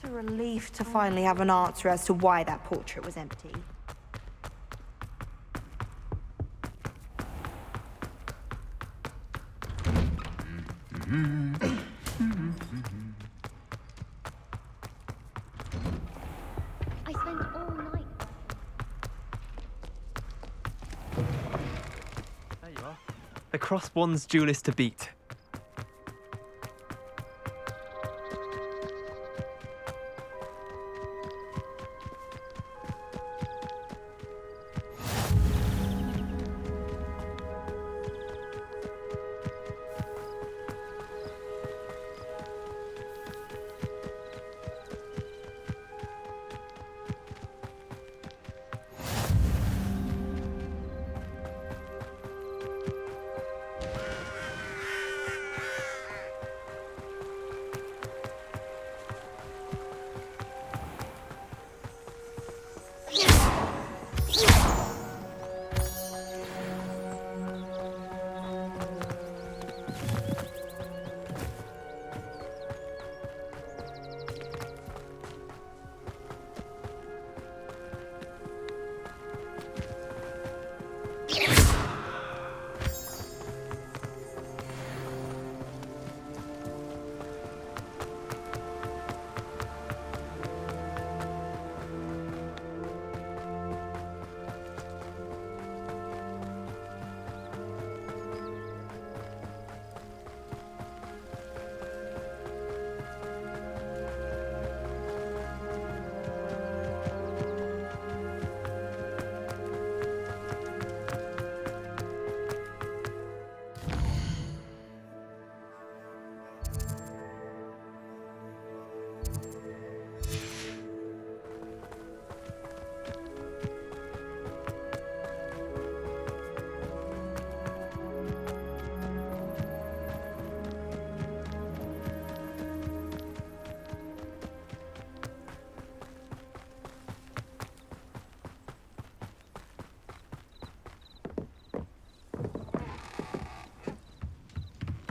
a relief to finally have an answer as to why that portrait was empty. I spent all night. There you are. The crossbond's duelist to beat.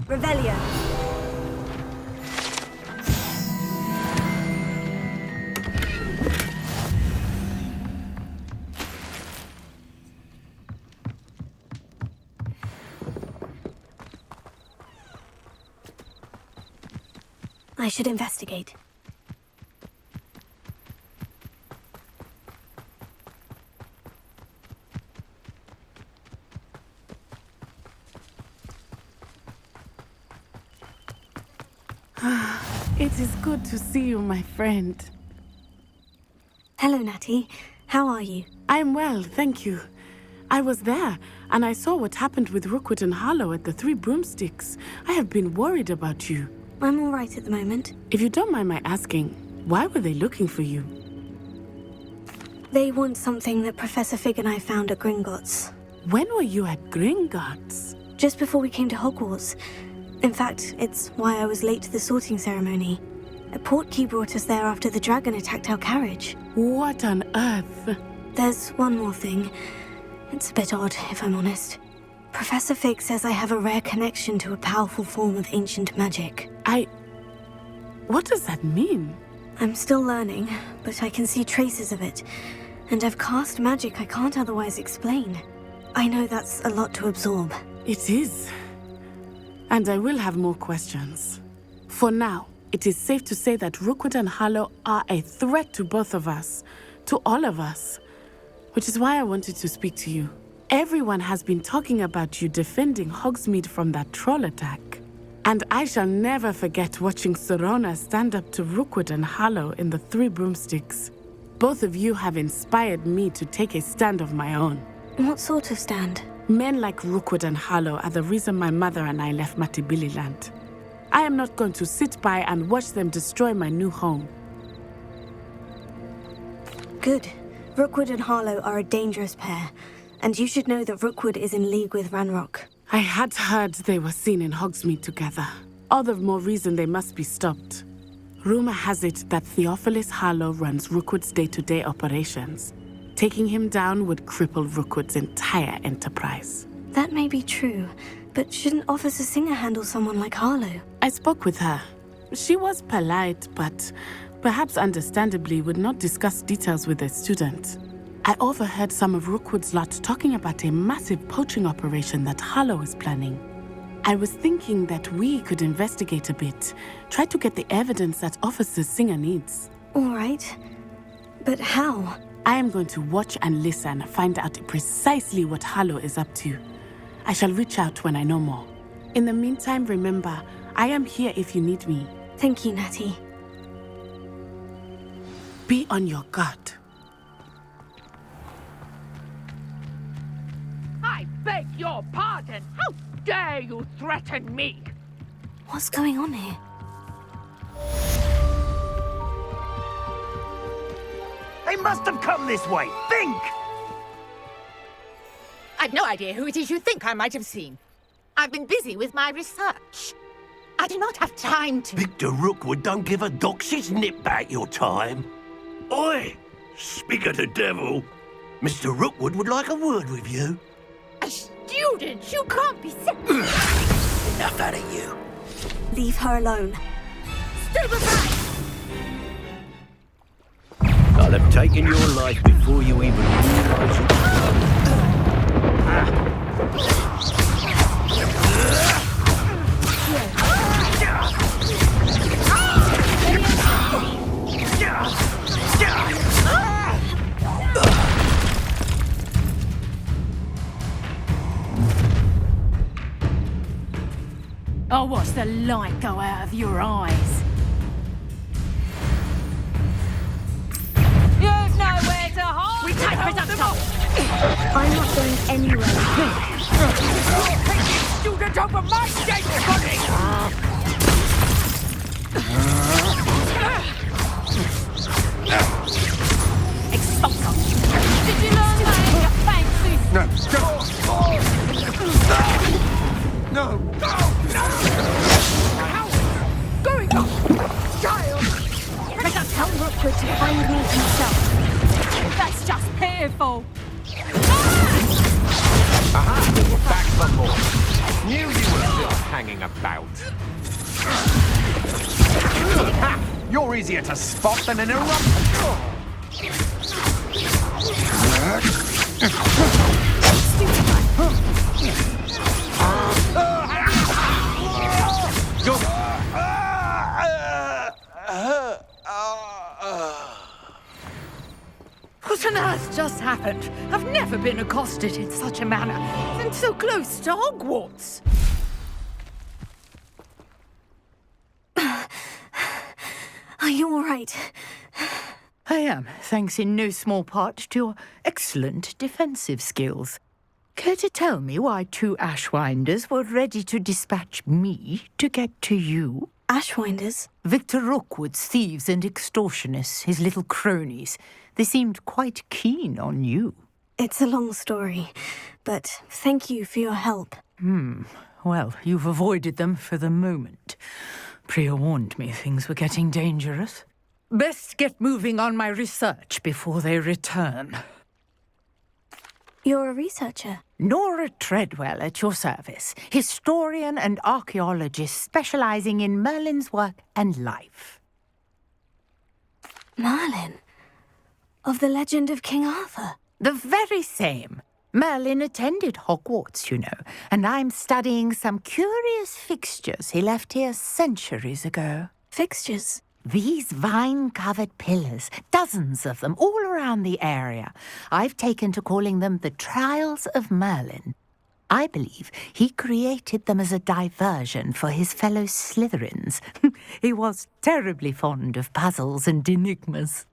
Revelio. I should investigate. It is good to see you, my friend. Hello, Natty. How are you? I'm well, thank you. I was there, and I saw what happened with Rookwood and Harlow at the Three Broomsticks. I have been worried about you. I'm all right at the moment. If you don't mind my asking, why were they looking for you? They want something that Professor Fig and I found at Gringotts. When were you at Gringotts? Just before we came to Hogwarts. In fact, it's why I was late to the sorting ceremony. A portkey brought us there after the dragon attacked our carriage. What on earth? There's one more thing. It's a bit odd, if I'm honest. Professor Fig says I have a rare connection to a powerful form of ancient magic. What does that mean? I'm still learning, but I can see traces of it. And I've cast magic I can't otherwise explain. I know that's a lot to absorb. It is. And I will have more questions. For now, it is safe to say that Rookwood and Harlow are a threat to both of us. To all of us. Which is why I wanted to speak to you. Everyone has been talking about you defending Hogsmeade from that troll attack. And I shall never forget watching Serona stand up to Rookwood and Harlow in the Three Broomsticks. Both of you have inspired me to take a stand of my own. What sort of stand? Men like Rookwood and Harlow are the reason my mother and I left Matibili-land. I am not going to sit by and watch them destroy my new home. Good. Rookwood and Harlow are a dangerous pair, and you should know that Rookwood is in league with Ranrock. I had heard they were seen in Hogsmeade together. All the more reason they must be stopped. Rumor has it that Theophilus Harlow runs Rookwood's day-to-day operations. Taking him down would cripple Rookwood's entire enterprise. That may be true, but shouldn't Officer Singer handle someone like Harlow? I spoke with her. She was polite, but perhaps understandably, would not discuss details with the student. I overheard some of Rookwood's lot talking about a massive poaching operation that Harlow is planning. I was thinking that we could investigate a bit, try to get the evidence that Officer Singer needs. All right. But how? I am going to watch and listen, find out precisely what Harlow is up to. I shall reach out when I know more. In the meantime, remember, I am here if you need me. Thank you, Natty. Be on your guard. I beg your pardon. How dare you threaten me? What's going on here? They must have come this way. Think! I've no idea who it is you think I might have seen. I've been busy with my research. I do not have time to... Victor Rookwood don't give a doxy's nip back your time. Oi! Speak of the devil. Mr. Rookwood would like a word with you. A student? You can't be sick. Enough out of you. Leave her alone. Stupefy! I'll have taken your life before you even realize it. I'll watch the light go out of your eyes. You've nowhere to hide! We take them off! I'm not going anywhere. You're taking student over my dead body! Expulsor! Did you learn that in your fancy? No, no! Going up! Child! Let us tell Rookwood to find me himself. That's just fearful! Aha! Back for more. Knew you were still hanging about. Ha! You're easier to spot than an eruption. What on earth just happened? I've never been accosted in such a manner, and so close to Hogwarts. Are you all right? I am, thanks in no small part to your excellent defensive skills. Care to tell me why two Ashwinders were ready to dispatch me to get to you? Ashwinders? Victor Rookwood's thieves and extortionists, his little cronies. They seemed quite keen on you. It's a long story, but thank you for your help. Well, you've avoided them for the moment. Priya warned me things were getting dangerous. Best get moving on my research before they return. You're a researcher? Nora Treadwell at your service, historian and archaeologist specializing in Merlin's work and life. Merlin? Of the legend of King Arthur? The very same. Merlin attended Hogwarts, you know, and I'm studying some curious fixtures he left here centuries ago. Fixtures? These vine-covered pillars, dozens of them, all around the area. I've taken to calling them the Trials of Merlin. I believe he created them as a diversion for his fellow Slytherins. He was terribly fond of puzzles and enigmas.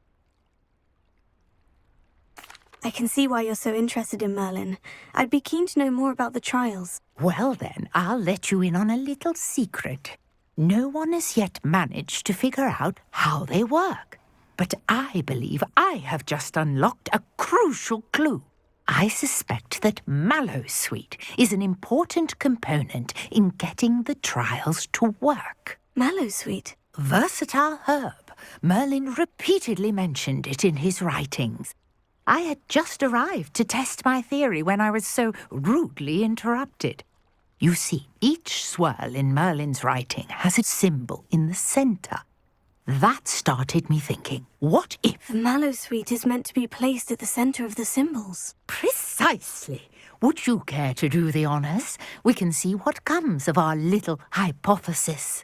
I can see why you're so interested in Merlin. I'd be keen to know more about the trials. Well then, I'll let you in on a little secret. No one has yet managed to figure out how they work. But I believe I have just unlocked a crucial clue. I suspect that Mallowsweet is an important component in getting the trials to work. Mallowsweet? Versatile herb. Merlin repeatedly mentioned it in his writings. I had just arrived to test my theory when I was so rudely interrupted. You see, each swirl in Merlin's writing has a symbol in the center. That started me thinking, what if? The Mallowsweet is meant to be placed at the center of the symbols. Precisely. Would you care to do the honors? We can see what comes of our little hypothesis.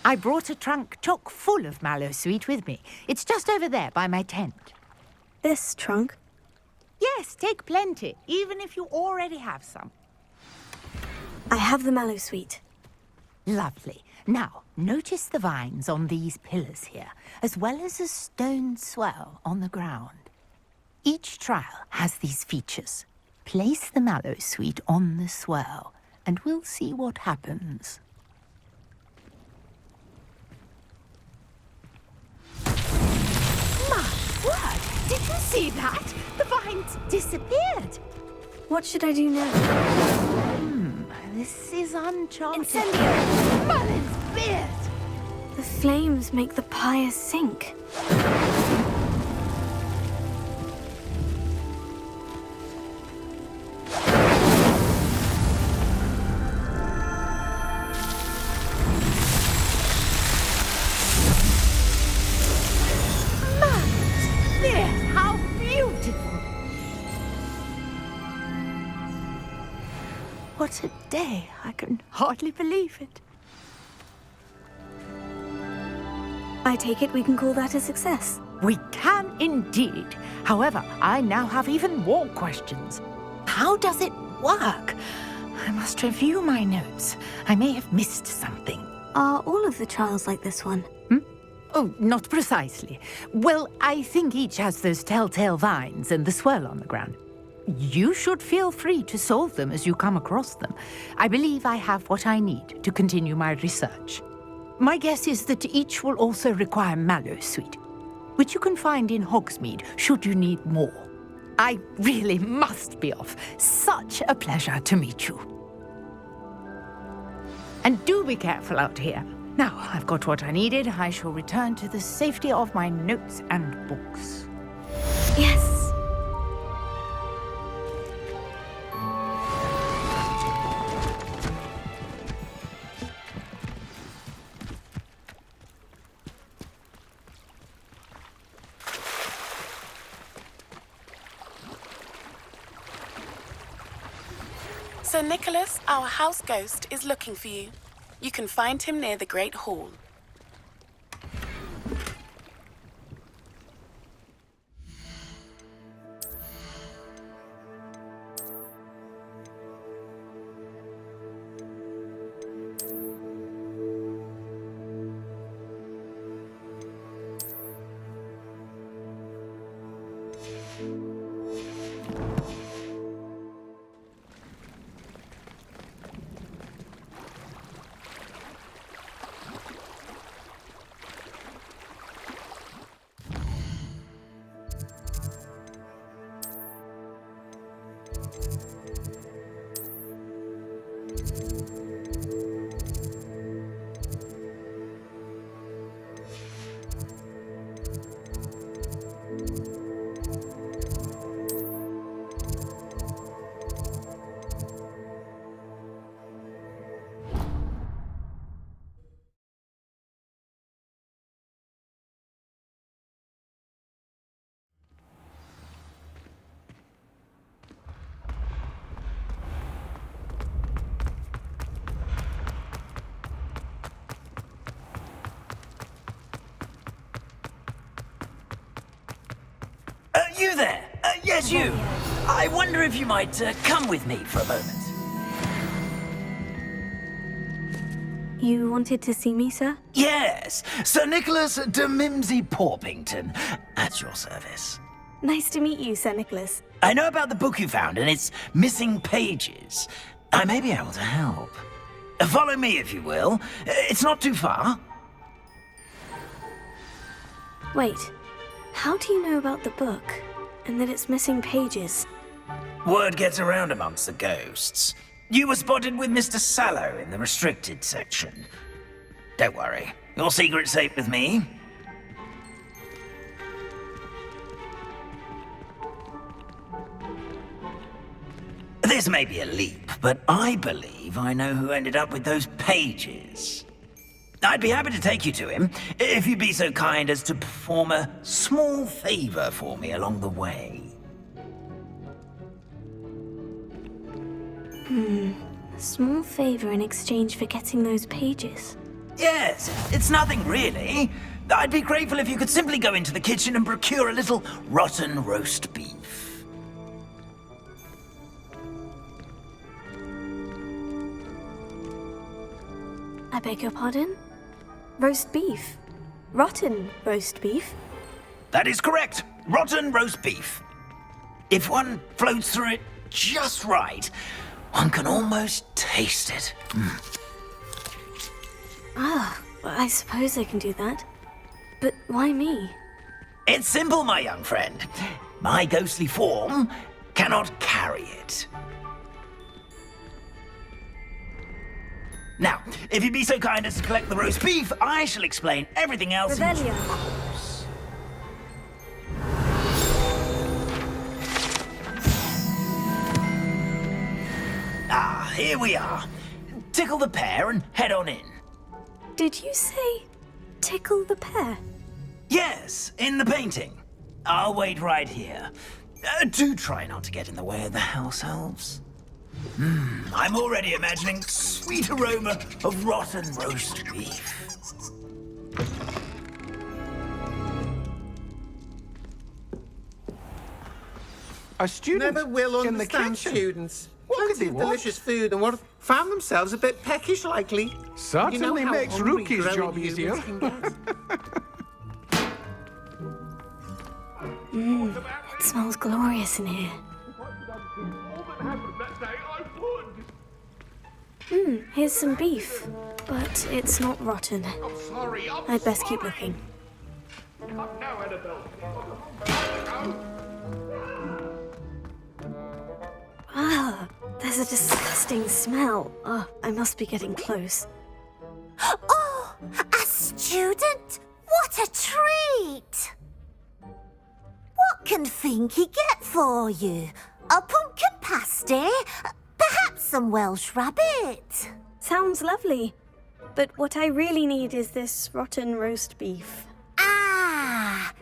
I brought a trunk chock full of Mallowsweet with me. It's just over there by my tent. This trunk? Yes, take plenty, even if you already have some. I have the Mallowsweet. Lovely. Now, notice the vines on these pillars here, as well as a stone swell on the ground. Each trial has these features. Place the Mallowsweet on the swell, and we'll see what happens. My word! Did you see that? The vines disappeared. What should I do now? This is uncharted. Incendio! Merlin's beard! The flames make the pyre sink. Merlin's beard! How beautiful! What a day. I can hardly believe it. I take it we can call that a success. We can indeed. However, I now have even more questions. How does it work? I must review my notes. I may have missed something. Are all of the trials like this one? Oh, not precisely. Well, I think each has those telltale vines and the swirl on the ground. You should feel free to solve them as you come across them. I believe I have what I need to continue my research. My guess is that each will also require Mallowsweet, which you can find in Hogsmeade should you need more. I really must be off. Such a pleasure to meet you. And do be careful out here. Now I've got what I needed, I shall return to the safety of my notes and books. Yes. Sir Nicholas, our house ghost, is looking for you. You can find him near the Great Hall. You there? Yes, you. I wonder if you might come with me for a moment. You wanted to see me, sir? Yes, Sir Nicholas de Mimsy Porpington, at your service. Nice to meet you, Sir Nicholas. I know about the book you found and its missing pages. I may be able to help. Follow me, if you will. It's not too far. Wait, how do you know about the book? And that it's missing pages? Word gets around amongst the ghosts. You were spotted with Mr. Sallow in the restricted section. Don't worry, your secret's safe with me. This may be a leap, but I believe I know who ended up with those pages. I'd be happy to take you to him, if you'd be so kind as to perform a small favor for me along the way. A small favor in exchange for getting those pages. Yes, it's nothing really. I'd be grateful if you could simply go into the kitchen and procure a little rotten roast beef. I beg your pardon? Roast beef? Rotten roast beef? That is correct. Rotten roast beef. If one floats through it just right, one can almost taste it. I suppose I can do that. But why me? It's simple, my young friend. My ghostly form cannot carry it. Now, if you'd be so kind as to collect the roast beef, I shall explain everything else in due Revelio. course. Ah, here we are. Tickle the pear and head on in. Did you say tickle the pear? Yes, in the painting. I'll wait right here. Do try not to get in the way of the house elves. I'm already imagining sweet aroma of rotten roast beef. A student Never will in the understand kitchen. students. What could Plenty they of want? delicious food and what found themselves a bit peckish likely. Certainly how makes hungry Rookie's growing job humans easier. can get. It smells glorious in here. Here's some beef, but it's not rotten. I'd best keep looking. There's a disgusting smell. Oh, I must be getting close. Oh, a student? What a treat! What can Finky get for you? A pumpkin pasty? Perhaps some Welsh rabbit? Sounds lovely, but what I really need is this rotten roast beef. Ah,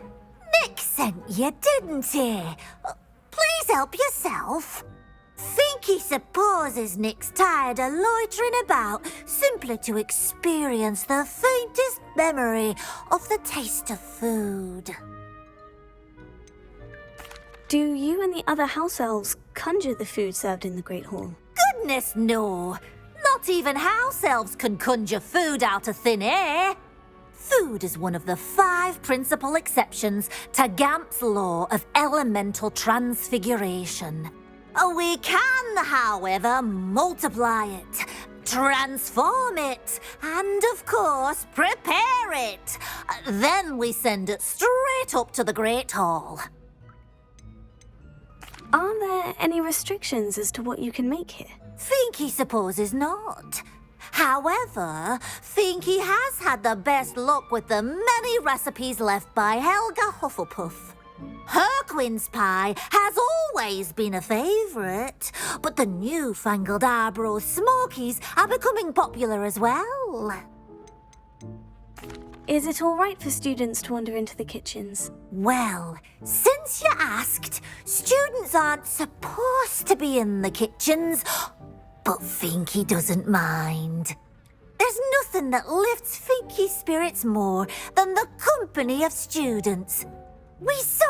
Nick sent you, didn't he? Please help yourself. Finky supposes Nick's tired of loitering about simply to experience the faintest memory of the taste of food. Do you and the other house elves conjure the food served in the Great Hall? Goodness, no. Not even house elves can conjure food out of thin air. Food is one of the 5 principal exceptions to Gamp's law of elemental transfiguration. We can, however, multiply it, transform it, and, of course, prepare it. Then we send it straight up to the Great Hall. Are there any restrictions as to what you can make here? Finky supposes not. However, Finky has had the best luck with the many recipes left by Helga Hufflepuff. Her quince pie has always been a favourite, but the newfangled Arbroath Smokies are becoming popular as well. Is it all right for students to wander into the kitchens? Well, since you asked, students aren't supposed to be in the kitchens, but Finky doesn't mind. There's nothing that lifts Finky's spirits more than the company of students. We so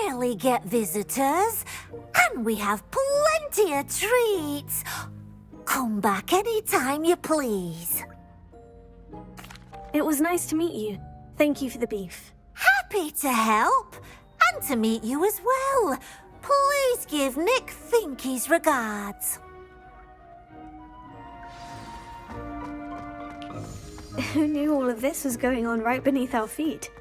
rarely get visitors, and we have plenty of treats. Come back any time you please. It was nice to meet you. Thank you for the beef. Happy to help, and to meet you as well. Please give Nick Finky's regards. Who knew all of this was going on right beneath our feet?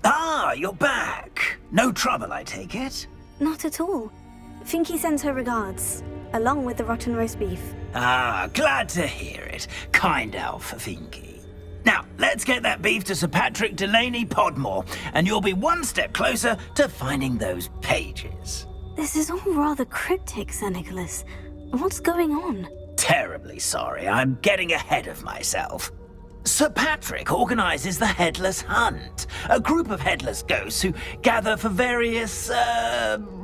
Ah, you're back. No trouble, I take it? Not at all. Finky sends her regards, along with the rotten roast beef. Ah, glad to hear it. Kind elf, Finky. Now, let's get that beef to Sir Patrick Delaney Podmore, and you'll be one step closer to finding those pages. This is all rather cryptic, Sir Nicholas. What's going on? Terribly sorry, I'm getting ahead of myself. Sir Patrick organises the Headless Hunt, a group of headless ghosts who gather for various,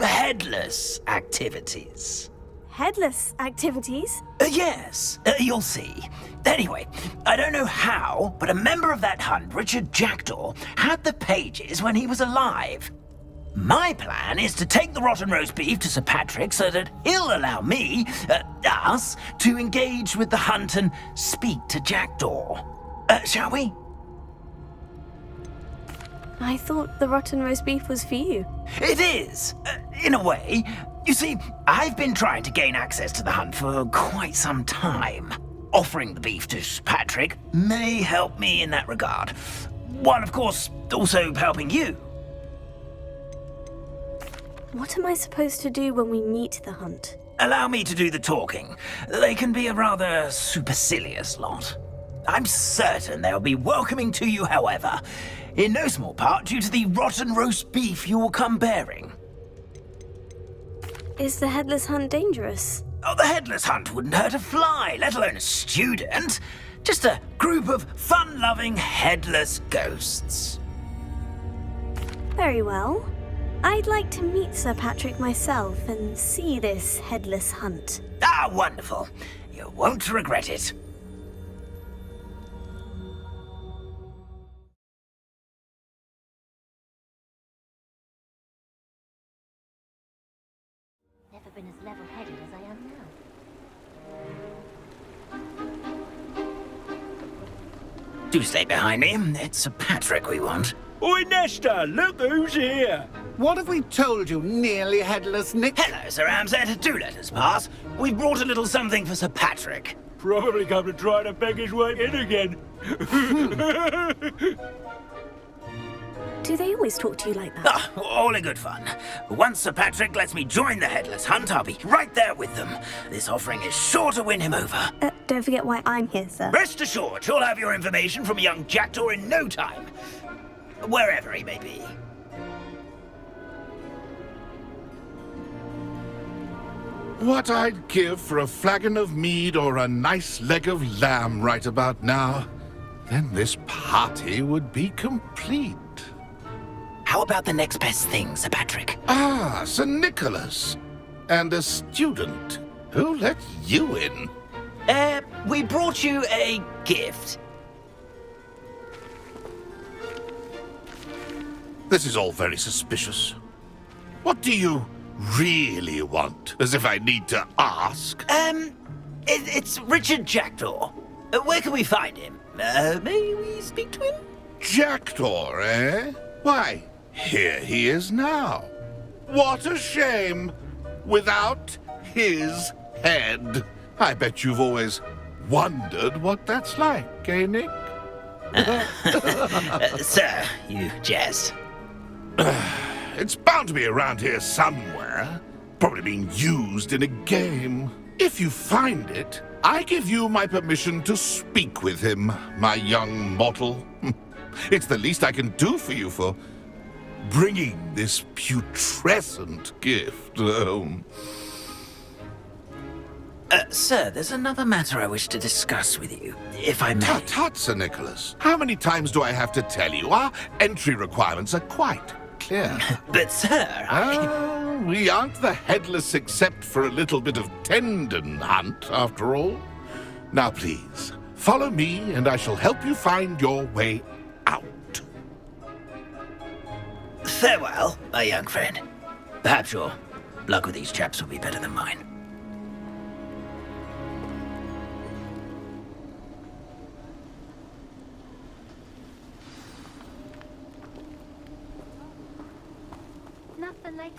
headless activities. Headless activities? Yes, you'll see. Anyway, I don't know how, but a member of that hunt, Richard Jackdaw, had the pages when he was alive. My plan is to take the rotten roast beef to Sir Patrick so that he'll allow me, us, to engage with the hunt and speak to Jackdaw. Shall we? I thought the rotten roast beef was for you. It is, in a way. You see, I've been trying to gain access to the hunt for quite some time. Offering the beef to Sir Patrick may help me in that regard. While, of course, also helping you. What am I supposed to do when we meet the hunt? Allow me to do the talking. They can be a rather supercilious lot. I'm certain they'll be welcoming to you, however, in no small part due to the rotten roast beef you will come bearing. Is the Headless Hunt dangerous? Oh, the Headless Hunt wouldn't hurt a fly, let alone a student. Just a group of fun-loving headless ghosts. Very well. I'd like to meet Sir Patrick myself and see this Headless Hunt. Ah, wonderful. You won't regret it. Never been as level-headed as I am now. Do stay behind me. It's Sir Patrick we want. Oi, Nesta, look who's here. What have we told you, nearly headless Nick? Hello, Sir Ramsay. Do let us pass. We've brought a little something for Sir Patrick. Probably come to try to beg his way in again. Do they always talk to you like that? Ah, all in good fun. Once Sir Patrick lets me join the Headless Hunt, I'll be right there with them. This offering is sure to win him over. Don't forget why I'm here, sir. Rest assured, you'll have your information from young Jackdaw in no time. Wherever he may be. What I'd give for a flagon of mead or a nice leg of lamb right about now. Then this party would be complete. How about the next best thing, Sir Patrick? Ah, Sir Nicholas. And a student. Who let you in? We brought you a gift. This is all very suspicious. What do you really want? As if I need to ask. It's Richard Jackdaw. Where can we find him? May we speak to him? Jackdaw, eh? Why, here he is now. What a shame. Without his head. I bet you've always wondered what that's like, eh, Nick? Sir, you jest. It's bound to be around here somewhere. Probably being used in a game. If you find it, I give you my permission to speak with him, my young mortal. It's the least I can do for you for bringing this putrescent gift home. Sir, there's another matter I wish to discuss with you, if I may. Tut, tut, Sir Nicholas. How many times do I have to tell you? Our entry requirements are quite clear. But, sir, we aren't the headless except for a little bit of tendon hunt, after all. Now, please, follow me, and I shall help you find your way out. Farewell, my young friend. Perhaps your luck with these chaps will be better than mine. Nothing like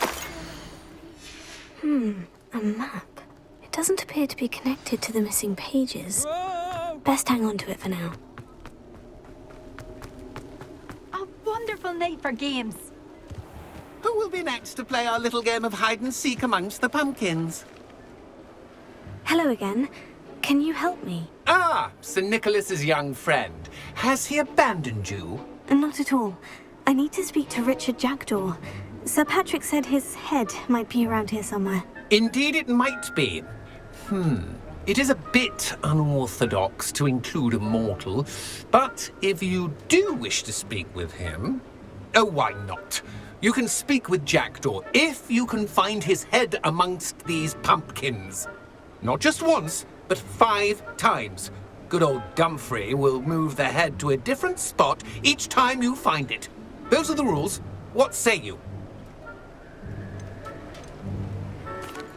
A map. It doesn't appear to be connected to the missing pages. Best hang on to it for now. A wonderful night for games. Who will be next to play our little game of hide and seek amongst the pumpkins? Hello again. Can you help me? Ah, Sir Nicholas's young friend. Has he abandoned you? Not at all. I need to speak to Richard Jackdaw. Sir Patrick said his head might be around here somewhere. Indeed it might be. It is a bit unorthodox to include a mortal, but if you do wish to speak with him... Oh, why not? You can speak with Jackdaw if you can find his head amongst these pumpkins. Not just once, but 5 times. Good old Dumfrey will move the head to a different spot each time you find it. Those are the rules. What say you?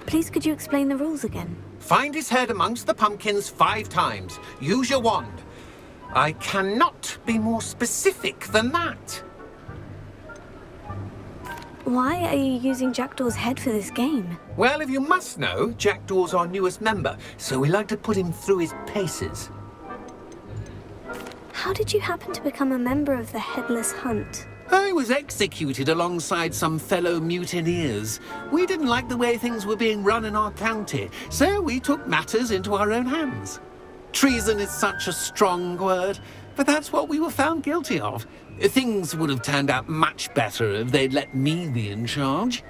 Please could you explain the rules again? Find his head amongst the pumpkins 5 times. Use your wand. I cannot be more specific than that. Why are you using Jackdaw's head for this game? Well, if you must know, Jackdaw's our newest member, so we like to put him through his paces. How did you happen to become a member of the Headless Hunt? I was executed alongside some fellow mutineers. We didn't like the way things were being run in our county, so we took matters into our own hands. Treason is such a strong word, but that's what we were found guilty of. Things would have turned out much better if they'd let me be in charge.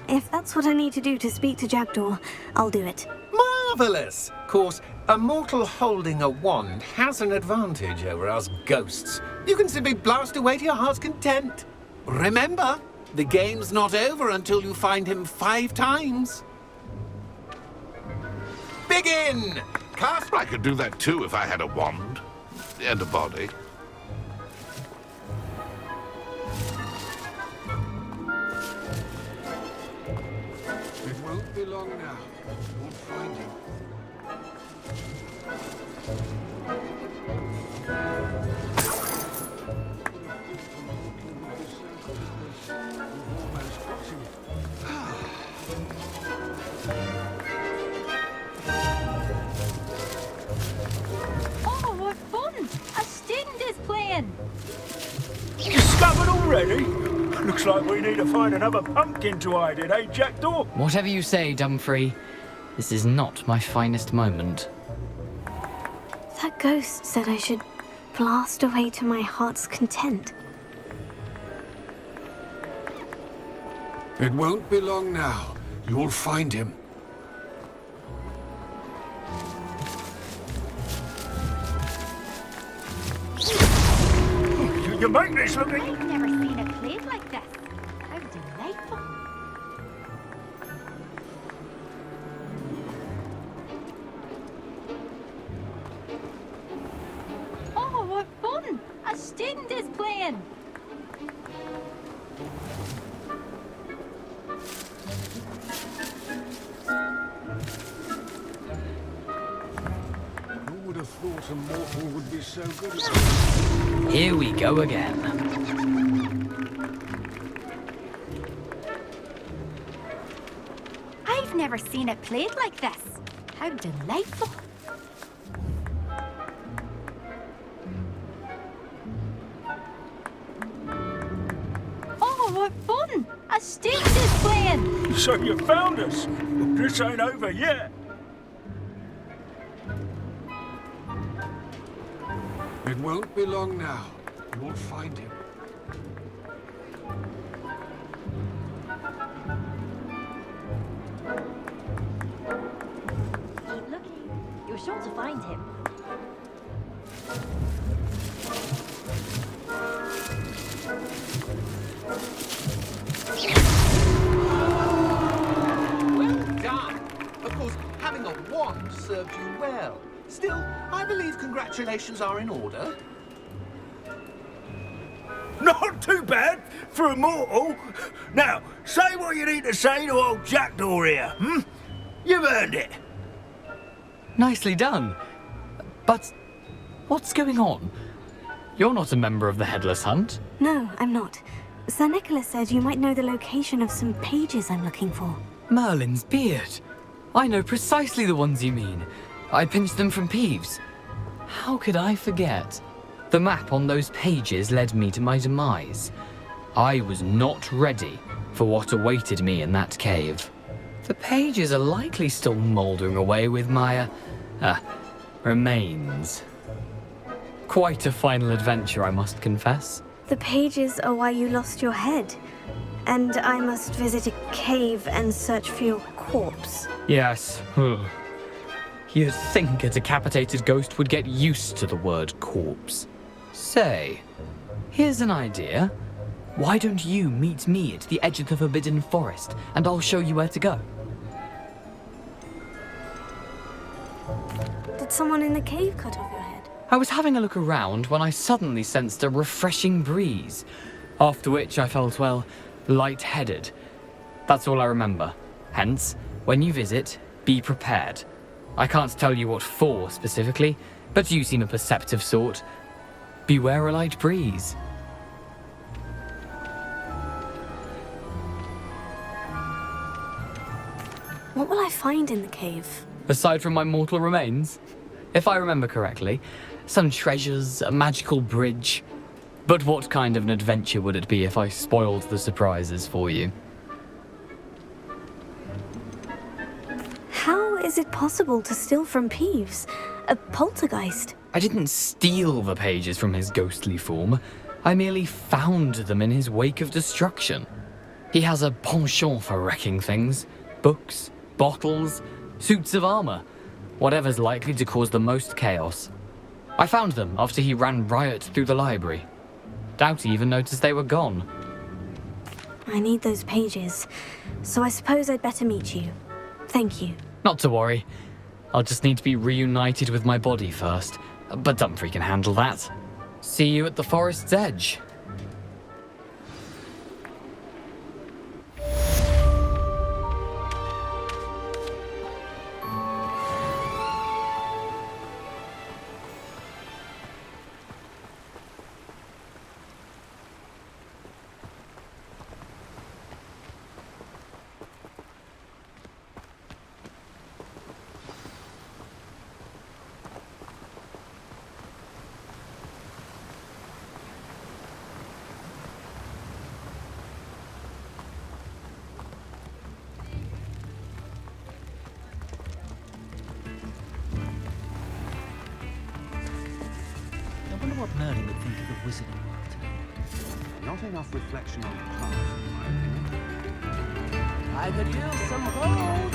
If that's what I need to do to speak to Jackdaw, I'll do it. Marvellous! Of course, a mortal holding a wand has an advantage over us ghosts. You can simply blast away to your heart's content. Remember, the game's not over until you find him 5 times. Begin! Cast... I could do that too if I had a wand. And a body. It won't be long now. We'll find him. Oh, what fun! A student is playing! Discovered already? Looks like we need to find another pumpkin to hide in, eh, Jackdaw? Whatever you say, Dumfrey. This is not my finest moment. That ghost said I should blast away to my heart's content. It won't be long now. You'll find him. You make this look... I've never seen it played like this. How delightful. Oh, what fun! A student is playing! Who would have thought a mortal would be so good at... Here we go again. I've never seen it played like this. How delightful. Oh, what fun! A student is playing! So you found us? This ain't over yet. It won't be long now. You'll find him. Keep looking. You're sure to find him. Well done! Of course, having a wand served you well. Still, I believe congratulations are in order. Not too bad for a mortal. Now, say what you need to say to old Jackdaw here, hmm? You've earned it. Nicely done. But what's going on? You're not a member of the Headless Hunt. No, I'm not. Sir Nicholas said you might know the location of some pages I'm looking for. Merlin's beard. I know precisely the ones you mean. I pinched them from Peeves. How could I forget? The map on those pages led me to my demise. I was not ready for what awaited me in that cave. The pages are likely still mouldering away with my, remains. Quite a final adventure, I must confess. The pages are why you lost your head. And I must visit a cave and search for your corpse. Yes. You'd think a decapitated ghost would get used to the word corpse. Say, here's an idea. Why don't you meet me at the edge of the Forbidden Forest, and I'll show you where to go? Did someone in the cave cut off your head? I was having a look around when I suddenly sensed a refreshing breeze, after which I felt, well, lightheaded. That's all I remember. Hence, when you visit, be prepared. I can't tell you what for specifically, but you seem a perceptive sort. Beware a light breeze. What will I find in the cave? Aside from my mortal remains? If I remember correctly, some treasures, a magical bridge. But what kind of an adventure would it be if I spoiled the surprises for you? How is it possible to steal from Peeves? A poltergeist? I didn't steal the pages from his ghostly form. I merely found them in his wake of destruction. He has a penchant for wrecking things. Books, bottles, suits of armor. Whatever's likely to cause the most chaos. I found them after he ran riot through the library. Doubt he even noticed they were gone. I need those pages, so I suppose I'd better meet you. Thank you. Not to worry. I'll just need to be reunited with my body first. But Dumfries can handle that. See you at the forest's edge. I wonder what Merlin would think of the wizarding world today. Not enough reflection on the past, in my opinion. I could use some gold.